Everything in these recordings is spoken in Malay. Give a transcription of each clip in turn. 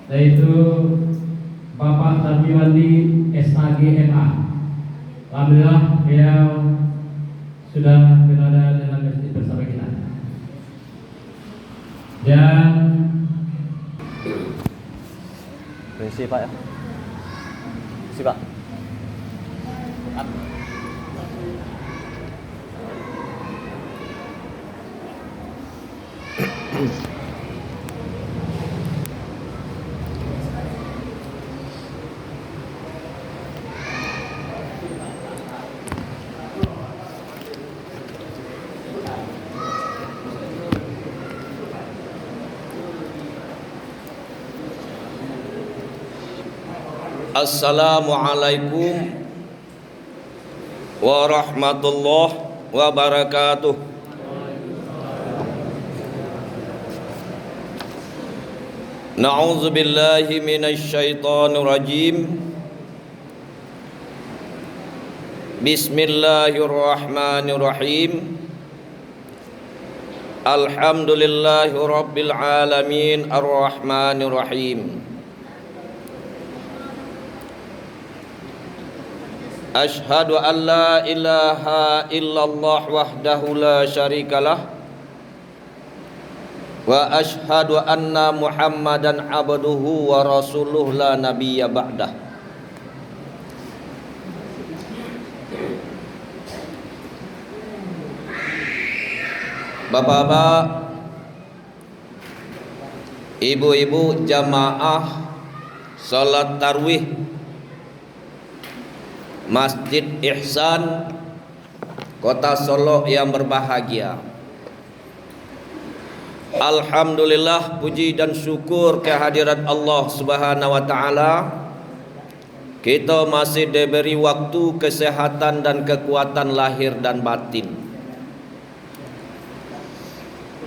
Yaitu Bapak Tarmiwandi SAGMA. Alhamdulillah beliau sudah berada dalam masjid bersama kita. Dan permisi Pak ya. Permisi Pak. Assalamualaikum warahmatullahi wabarakatuh. Na'udzu billahi minasy syaithanir rajim. Bismillahirrahmanirrahim. Alhamdulillahi rabbil alamin arrahmanir rahim. Ashhadu an la ilaha illallah wahdahu la syarikalah wa ashhadu anna Muhammadan abduhu wa rasuluh la nabiyya ba'dah. Bapak-bapak, ibu-ibu jamaah salat tarawih Masjid Ihsan Kota Solo yang berbahagia. Alhamdulillah, puji dan syukur kehadirat Allah Subhanahu wa taala. Kita masih diberi waktu, kesehatan dan kekuatan lahir dan batin.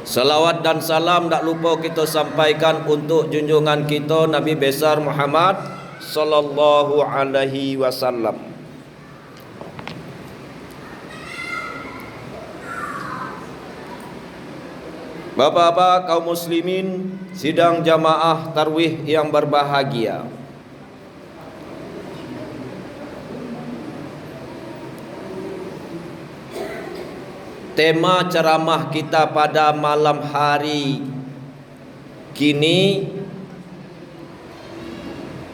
Salawat dan salam tak lupa kita sampaikan untuk junjungan kita Nabi besar Muhammad sallallahu alaihi wasallam. Bapak-bapak kaum muslimin, sidang jamaah tarwih yang berbahagia. Tema ceramah kita pada malam hari kini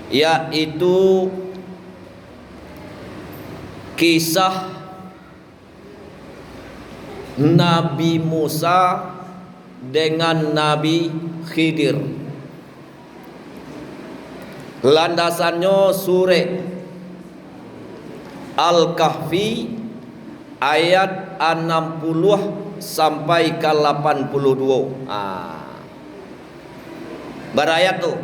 yaitu kisah Nabi Musa dengan Nabi Khidir. Landasannya surah Al-Kahfi ayat 60 sampai ke 82. Berayat tuh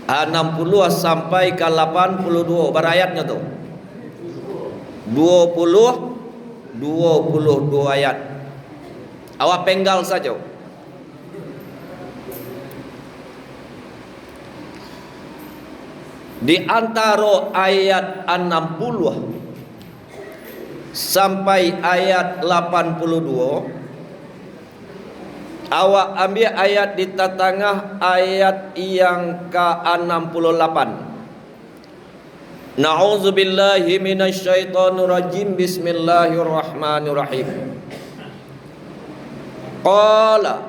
60 sampai ke 82 berayatnya tuh 22 ayat. Awak penggal saja. Di antara ayat 60 sampai ayat 82, awak ambil ayat di tengah, ayat yang ke-68. Na'udzubillahi minasyaitonir rajim. Bismillahirrahmanirrahim. Qala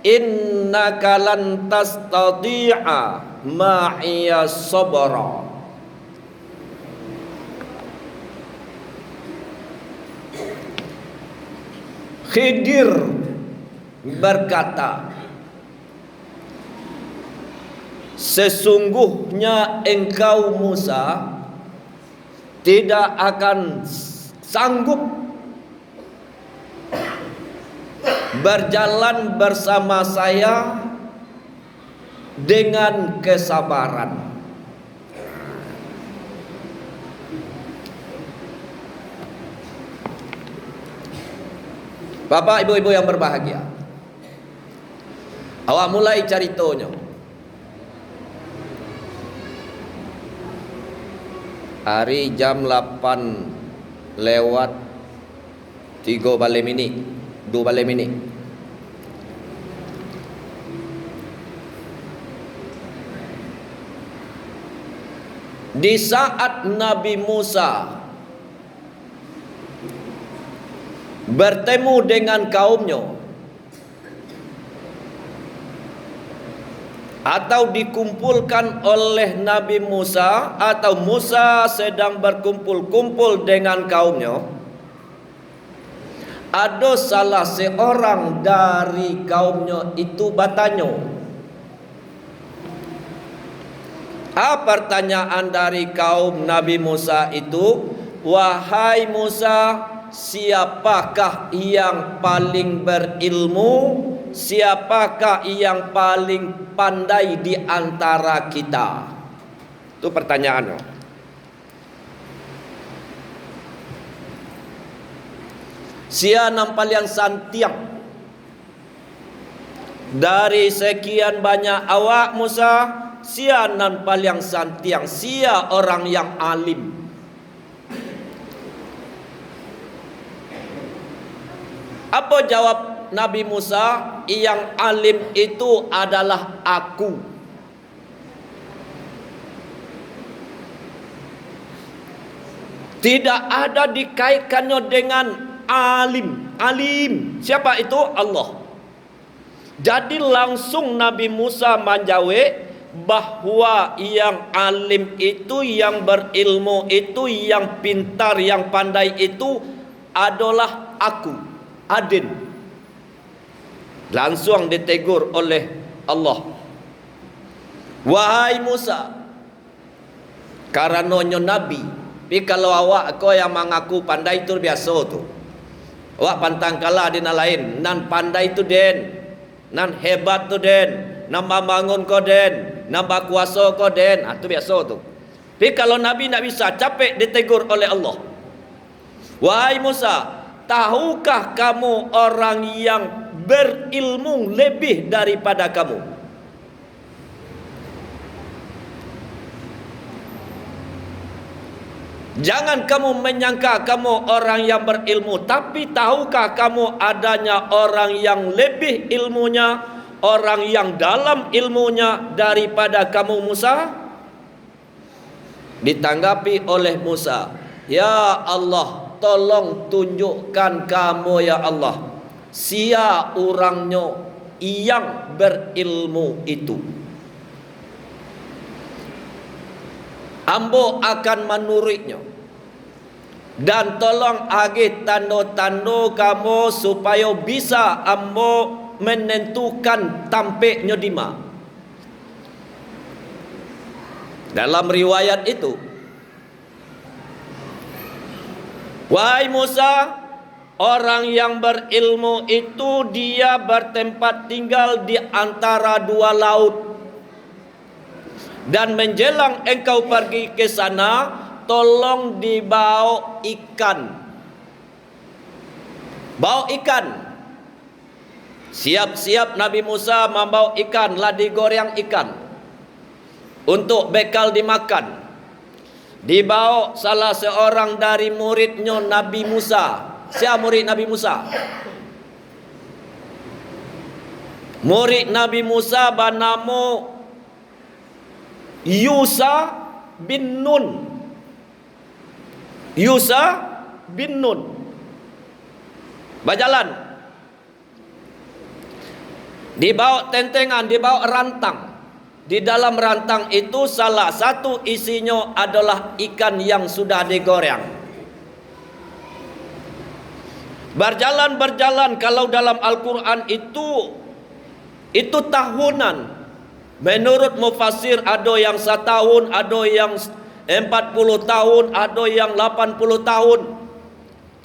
innaka lan tastati'a ma'iya sabra. Khidir berkata, sesungguhnya engkau Musa tidak akan sanggup berjalan bersama saya dengan kesabaran. Bapak ibu-ibu yang berbahagia, awak mulai ceritanya. Hari jam 8 lewat 3 balik minit, 2 balik minit. Di saat Nabi Musa bertemu dengan kaumnya, atau dikumpulkan oleh Nabi Musa, atau Musa sedang berkumpul-kumpul dengan kaumnya, ada salah seorang dari kaumnya itu bertanya. Pertanyaan dari kaum Nabi Musa itu, wahai Musa, siapakah yang paling berilmu? Siapakah yang paling pandai di antara kita? Itu pertanyaannya. Sia nampal yang santiang dari sekian banyak awak Musa, sia nampal yang santiang, sia orang yang alim. Apa jawab Nabi Musa? Yang alim itu adalah aku. Tidak ada dikaitkannya dengan alim. Alim, siapa itu? Allah. Jadi langsung Nabi Musa menjawab bahwa yang alim itu, yang berilmu itu, yang pintar, yang pandai itu adalah aku, Adin. Langsung ditegur oleh Allah. Wahai Musa, karenanya Nabi. Tapi kalau awak kau yang mengaku pandai itu biasa tu. Awak pantang kalah di lain. Nan pandai tu den, nan hebat tu den, nambah bangun kau den, nambah kuasa kau den. Itu biasa tu. Tapi kalau Nabi tak bisa, capek ditegur oleh Allah. Wahai Musa, tahukah kamu orang yang berilmu lebih daripada kamu? Jangan kamu menyangka kamu orang yang berilmu, tapi tahukah kamu adanya orang yang lebih ilmunya, orang yang dalam ilmunya daripada kamu Musa? Ditanggapi oleh Musa, ya Allah, tolong tunjukkan kamu ya Allah, sia orangnya yang berilmu itu. Ambo akan menurutnya, dan tolong agih tanda-tanda kamu supaya bisa ambo menentukan tampaknya di mana. Dalam riwayat itu, wahai Musa, orang yang berilmu itu dia bertempat tinggal di antara dua laut. Dan menjelang engkau pergi ke sana, tolong dibawa ikan. Bawa ikan. Siap-siap Nabi Musa membawa ikan, lah digoreng ikan untuk bekal dimakan. Dibawa salah seorang dari muridnya Nabi Musa. Siapa murid Nabi Musa? Murid Nabi Musa bernama Yusa bin Nun. Yusa bin Nun. Berjalan. Dibawa tentengan, dibawa rantang. Di dalam rantang itu salah satu isinya adalah ikan yang sudah digoreng. Berjalan-berjalan, kalau dalam Al-Quran itu tahunan. Menurut mufassir ada yang 1 tahun, ada yang 40 tahun, ada yang 80 tahun.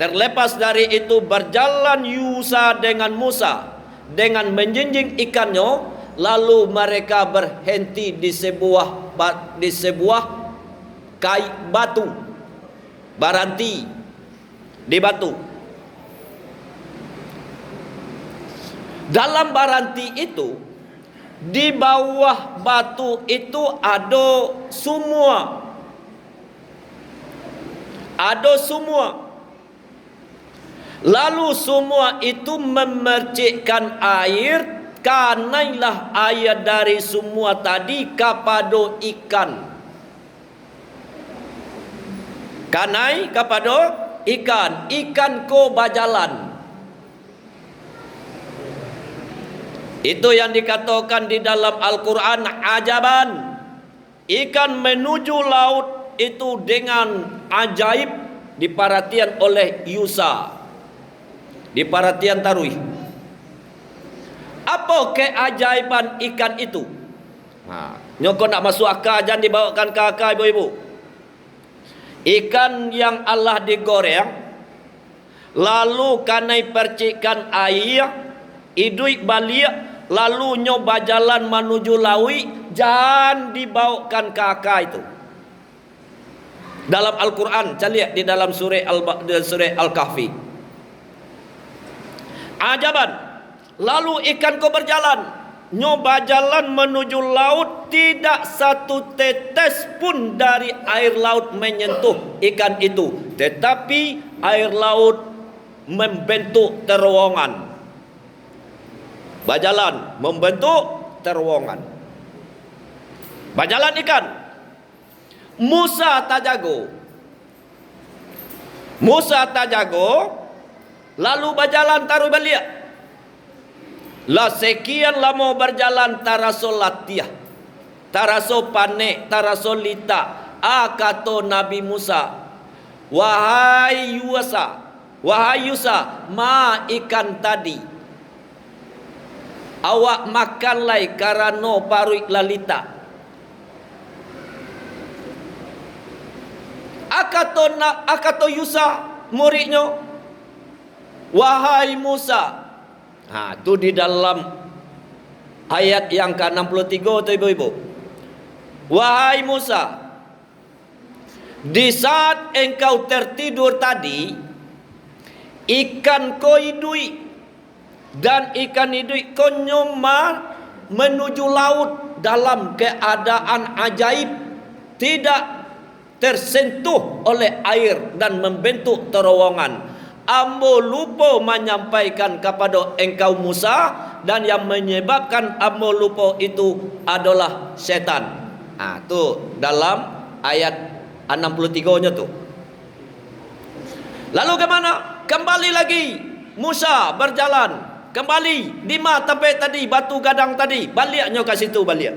Terlepas dari itu, berjalan Yusa dengan Musa dengan menjinjing ikannya, lalu mereka berhenti di sebuah batu, berhenti di batu. Dalam baranti itu, di bawah batu itu ada semua. Ada semua. Lalu semua itu memercikkan air. Kanailah air dari semua tadi kepada ikan. Kanai kepada ikan. Ikan ko berjalan. Itu yang dikatakan di dalam Al-Quran, ajaban. Ikan menuju laut itu dengan ajaib diperhatian oleh Yusa. Diperhatian Tarui. Apa keajaiban ikan itu? Nyoko nak masuk akal, jangan dibawakan ke akal ibu-ibu. Ikan yang Allah digoreng, lalu kanai percikan air, hidup balik, lalu nyoba jalan menuju laut, jangan dibawakan ke akal itu. Dalam Al-Quran, saya lihat di dalam surah Al-Kahfi. Ajaban. Lalu ikan ko berjalan, nyoba jalan menuju laut, tidak satu tetes pun dari air laut menyentuh ikan itu, tetapi air laut membentuk terowongan. Berjalan membentuk terowongan. Berjalan ikan. Musa tak jago. Lalu berjalan taruh balik. Lah sekian lama berjalan taraso latih, taraso panek, taraso lita. Kata Nabi Musa, wahai Yusa, ma ikan tadi awak makanlah karena paruik lalita. Akato Yusa muridnya, wahai Musa. Itu di dalam ayat yang ke-63 tu ibu-ibu. Wahai Musa, di saat engkau tertidur tadi, ikan ko hidui, dan ikan hidui ko nyomar menuju laut dalam keadaan ajaib, tidak tersentuh oleh air dan membentuk terowongan. Ambo lupa menyampaikan kepada engkau Musa, dan yang menyebabkan ambo lupa itu adalah setan. Tu dalam ayat 63-nya tu. Lalu ke mana? Kembali lagi Musa berjalan. Kembali di mana tempat tadi, batu gadang tadi. Baliknya ke situ balik.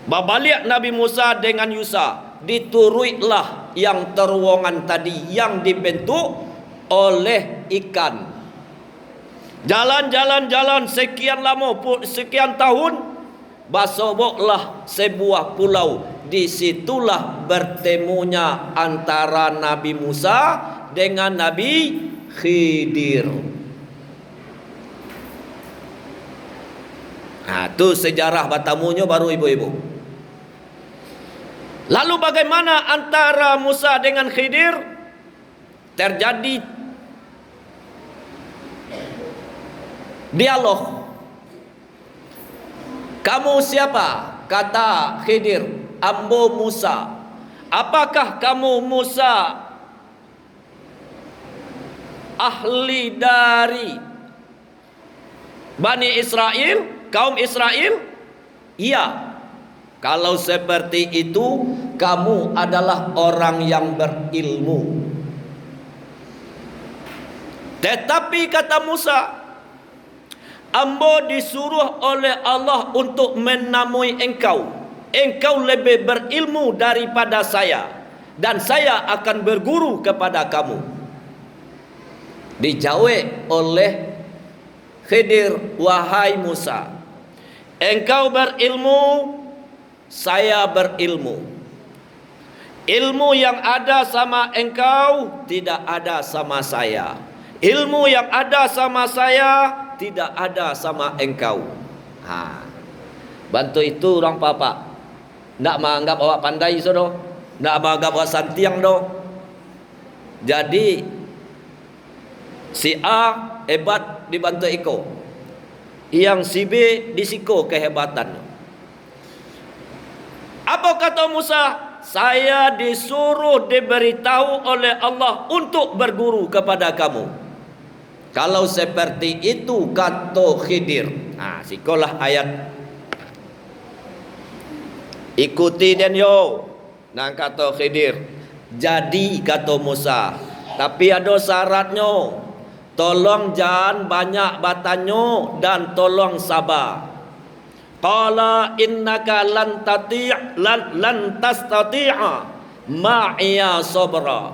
Balik Nabi Musa dengan Yusa. Dituruilah yang terowongan tadi yang dibentuk oleh ikan. Jalan sekian lama, sekian tahun, basoboklah sebuah pulau. Disitulah bertemunya antara Nabi Musa dengan Nabi Khidir. Itu sejarah bertemunya baru ibu-ibu. Lalu bagaimana antara Musa dengan Khidir? Terjadi dialog. Kamu siapa? Kata Khidir, ambo Musa. Apakah kamu Musa ahli dari Bani Israel, kaum Israel? Iya. Kalau seperti itu, kamu adalah orang yang berilmu. Tetapi kata Musa, ambo disuruh oleh Allah untuk menemui engkau. Engkau lebih berilmu daripada saya, dan saya akan berguru kepada kamu. Dijawab oleh Khidir, wahai Musa, engkau berilmu, saya berilmu. Ilmu yang ada sama engkau tidak ada sama saya. Ilmu yang ada sama saya tidak ada sama engkau. Bantu itu orang papa. Nak menganggap awak pandai sodo, nak menganggap awak santiang do. Jadi si A hebat dibantu Iko, Yang si B disiko kehebatannya. Apa kata Musa? Saya disuruh, diberitahu oleh Allah untuk berguru kepada kamu. Kalau seperti itu kata Khidir. Sikolah ayat. Ikuti dan yo. Nang kata Khidir. Jadi kata Musa. Tapi ada syaratnya. Tolong jangan banyak bertanya dan tolong sabar. Qala innaka lan tastati'a ma'iya sabra.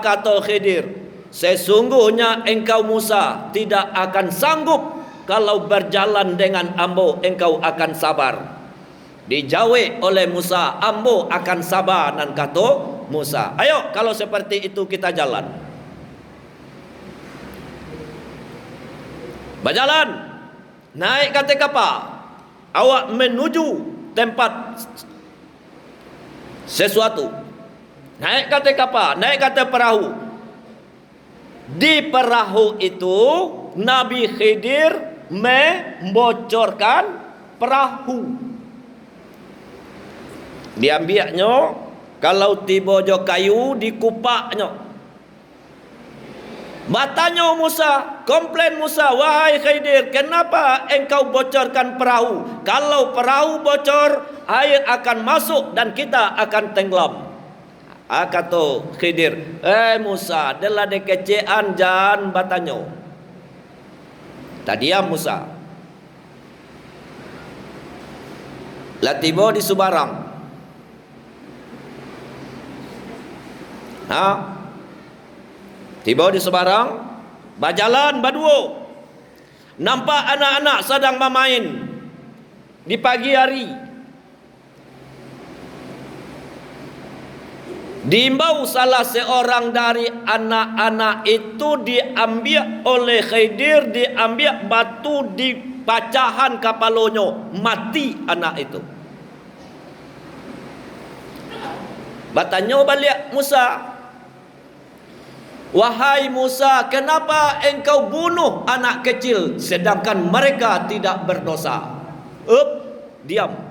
Kata Khidir, sesungguhnya engkau Musa tidak akan sanggup kalau berjalan dengan ambo, engkau akan sabar. Dijawab oleh Musa, ambo akan sabar. Dan kata Musa, ayo kalau seperti itu kita jalan. Berjalan, naik kata kapal. Awak menuju tempat sesuatu. Naik kata kapal, naik kata perahu. Di perahu itu Nabi Khidir membocorkan perahu. Diambilnya, kalau tiba jo kayu dikupaknya. Bertanya Musa, komplain Musa, wahai Khidir, kenapa engkau bocorkan perahu? Kalau perahu bocor, air akan masuk dan kita akan tenggelam. Kata Khidir, Musa, adalah dekecean jangan bertanya. Tadi Musa. Lah tiba di Subarang. Tiba di Sebarang, berjalan berdua. Nampak anak-anak sedang bermain di pagi hari. Diimbau salah seorang dari anak-anak itu diambil oleh Khidir, diambil batu di pecahan kepalanya, mati anak itu. Bertanya balik Musa, wahai Musa, kenapa engkau bunuh anak kecil sedangkan mereka tidak berdosa? Diam.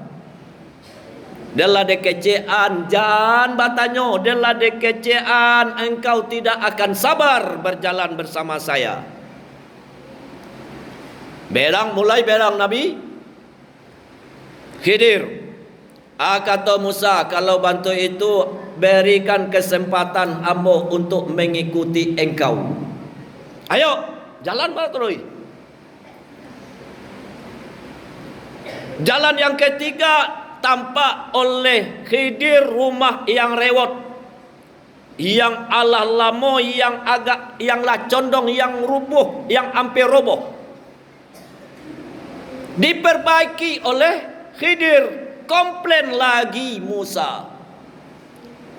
Adalah dekecean, jangan bertanya. Adalah dekecean, engkau tidak akan sabar berjalan bersama saya. Mulai berang Nabi Khidir. Kata Musa, kalau bantu itu berikan kesempatan ambo untuk mengikuti engkau. Ayo, jalan terus. Jalan yang ketiga, tampak oleh Khidir rumah yang rewot, yang alah lama, yang lah condong, yang rubuh, yang hampir roboh. Diperbaiki oleh Khidir. Komplain lagi Musa,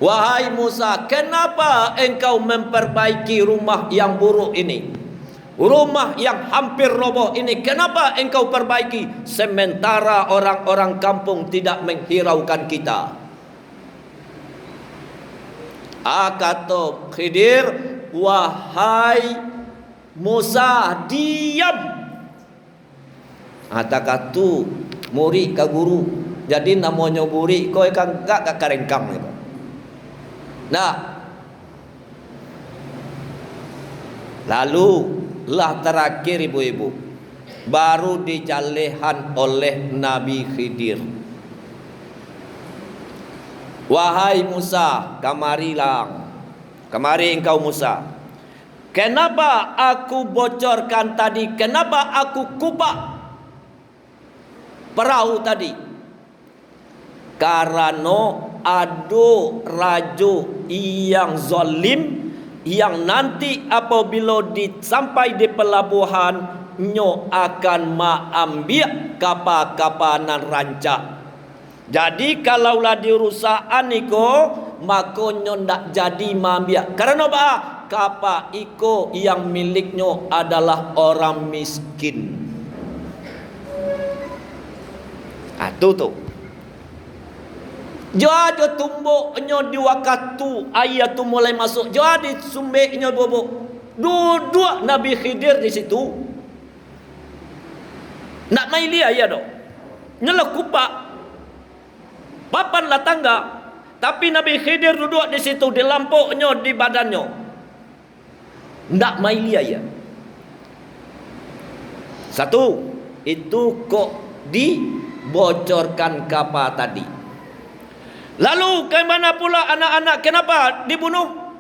wahai Musa, kenapa engkau memperbaiki rumah yang buruk ini, rumah yang hampir roboh ini? Kenapa engkau perbaiki sementara orang-orang kampung tidak menghiraukan kita? Kata Khidir, wahai Musa, diam. Kata murid ke guru. Jadi namanya buri, kau kan gak karengkam gitu. Nah, lalu lah terakhir ibu-ibu, baru dijalehan oleh Nabi Khidir. Wahai Musa, kamarilah. Kemari engkau Musa. Kenapa aku bocorkan tadi? Kenapa aku kupak perahu tadi? Karena ada raja yang zalim, yang nanti apabila sampai di pelabuhan nyo akan mengambil kapal-kapal nan rancak. Jadi kalaulah dirusakan iko, maka nyo ndak jadi mengambil. Karena apa? Kapal iko yang miliknya adalah orang miskin. Tuh. Jadi tumbuknya di waktu ayat tu mulai masuk. Jadi sumbeknya bobok. Duduk Nabi Khidir di situ. Nak main dia ya dok. Nyelak kupak. Papanlah tangga. Tapi Nabi Khidir duduk di situ, di lampuknya, di badannya. Ndak main dia ya. Satu, itu kok dibocorkan kapal tadi. Lalu kemana pula anak-anak? Kenapa dibunuh?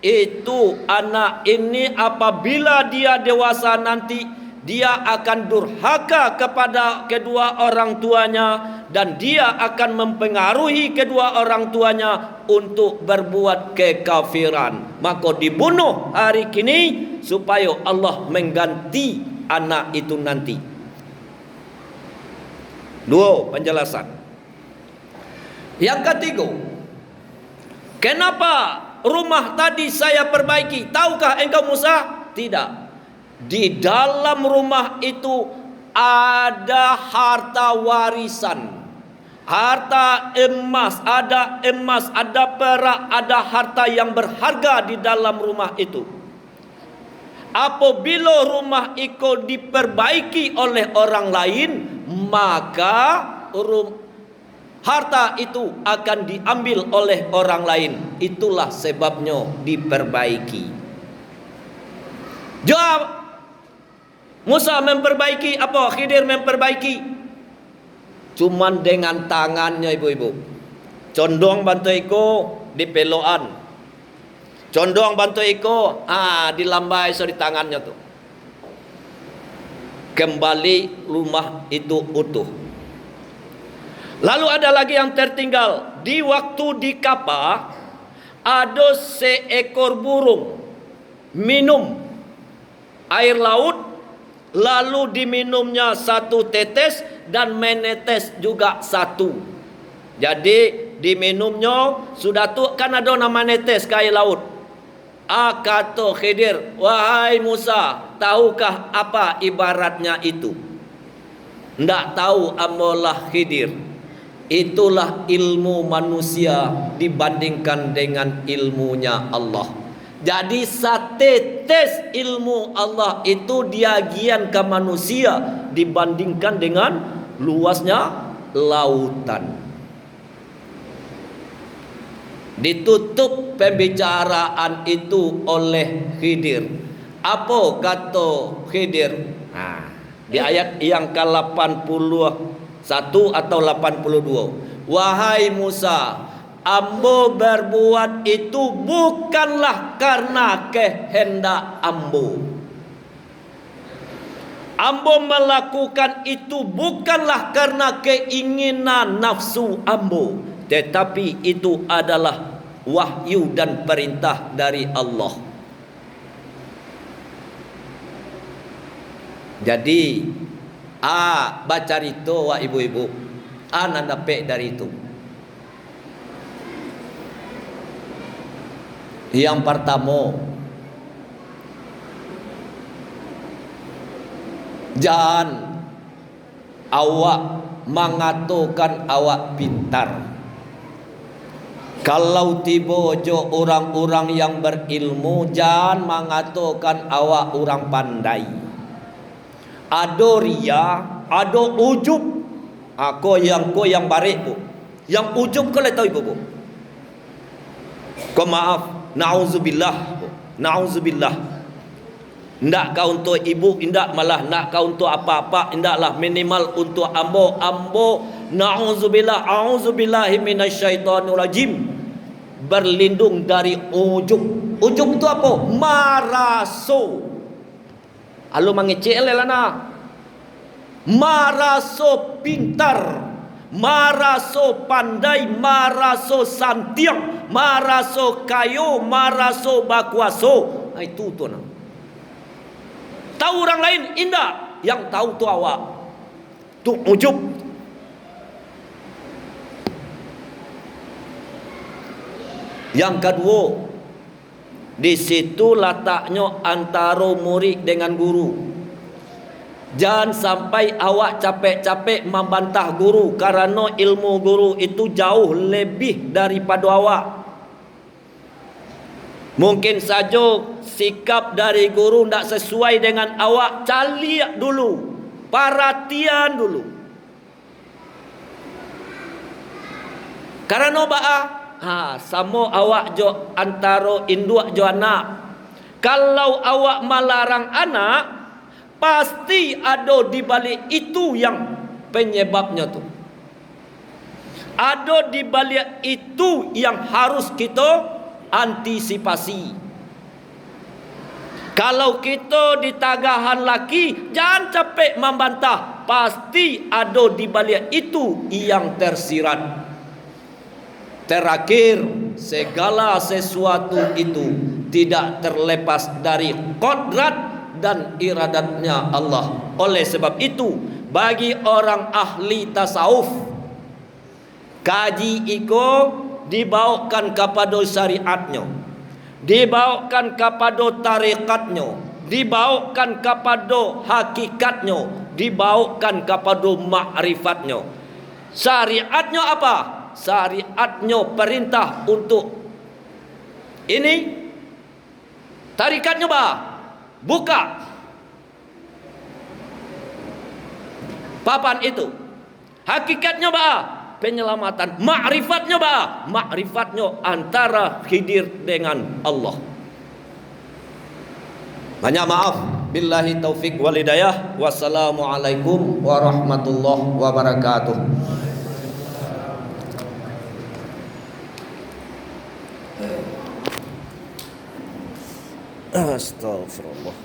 Itu anak ini apabila dia dewasa nanti, dia akan durhaka kepada kedua orang tuanya, dan dia akan mempengaruhi kedua orang tuanya untuk berbuat kekafiran. Maka dibunuh hari kini supaya Allah mengganti anak itu nanti. Dua penjelasan. Yang ketiga, kenapa rumah tadi saya perbaiki? Tahukah engkau Musa? Tidak. Di dalam rumah itu ada harta warisan. Harta emas, ada perak, ada harta yang berharga di dalam rumah itu. Apabila rumah itu diperbaiki oleh orang lain, maka harta itu akan diambil oleh orang lain. Itulah sebabnya diperbaiki. Jawab. Musa memperbaiki apa? Khidir memperbaiki. Cuman dengan tangannya ibu-ibu. Condong bantu iko di peloan. Condong bantu iko dilambai di tangannya tuh. Kembali rumah itu utuh. Lalu ada lagi yang tertinggal. Di waktu di kapal ada seekor burung minum air laut, lalu diminumnya satu tetes dan menetes juga satu. Jadi diminumnya sudah tu kan ada nama netes ke air laut. Kata Khidir, wahai Musa, tahukah apa ibaratnya itu? Ndak tahu amalah Khidir. Itulah ilmu manusia dibandingkan dengan ilmunya Allah. Jadi setetes ilmu Allah itu diagian ke manusia dibandingkan dengan luasnya lautan. Ditutup pembicaraan itu oleh Khidir. Apa kata Khidir? Di ayat yang ke-81 atau 82. Wahai Musa, ambo berbuat itu bukanlah karena kehendak ambo. Ambo melakukan itu bukanlah karena keinginan nafsu ambo, tetapi itu adalah wahyu dan perintah dari Allah. Jadi baca itu wah ibu-ibu, anak dapat dari itu. Yang pertama, jangan awak mengatakan awak pintar. Kalau tiba jo orang-orang yang berilmu, jangan mengatakan awak orang pandai. Ada ria, ada ujub. Ko yang barik bu. Yang ujub kau tahu ibu bu. Kau maaf, na'udzubillah. Na'udzubillah. Ndak kau untuk ibu, ndak malah nak kau untuk apa-apa, ndaklah minimal untuk ambo. Na'udzubillah, a'udzubillahi minasyaitonir rajim. Berlindung dari ujub. Ujub itu apa? Maraso. Alu mangecek lelana. Maraso pintar, maraso pandai, maraso santiang, maraso kayo, maraso bakuaso. Itu tu nak. Tahu orang lain indah, yang tahu tu awak. Tu ujub. Yang kedua, di situ letaknya antara murid dengan guru. Jangan sampai awak capek-capek membantah guru, karena ilmu guru itu jauh lebih daripada awak. Mungkin saja sikap dari guru tidak sesuai dengan awak, cari dulu. perhatian dulu. Karena samo awak jo antara induk jo anak. Kalau awak melarang anak, pasti ada di balik itu yang penyebabnya tu. Ada di balik itu yang harus kita antisipasi. Kalau kita di tagahan laki, jangan capek membantah. Pasti ada di balik itu yang tersirat. Terakhir, segala sesuatu itu tidak terlepas dari kodrat dan iradatnya Allah. Oleh sebab itu, bagi orang ahli tasawuf, kaji iko dibawakan kepada syariatnya, dibawakan kepada tarikatnya, dibawakan kepada hakikatnya, dibawakan kepada ma'rifatnya. Syariatnya apa? Syariatnya perintah untuk ini. Tarikatnya apa? Buka papan itu. Hakikatnya apa? Penyelamatan. Ma'rifatnya apa? Ma'rifatnya antara Khidir dengan Allah. Banyak maaf. Billahi taufik wal hidayah. Wassalamualaikum warahmatullahi wabarakatuh. Astaghfirullah.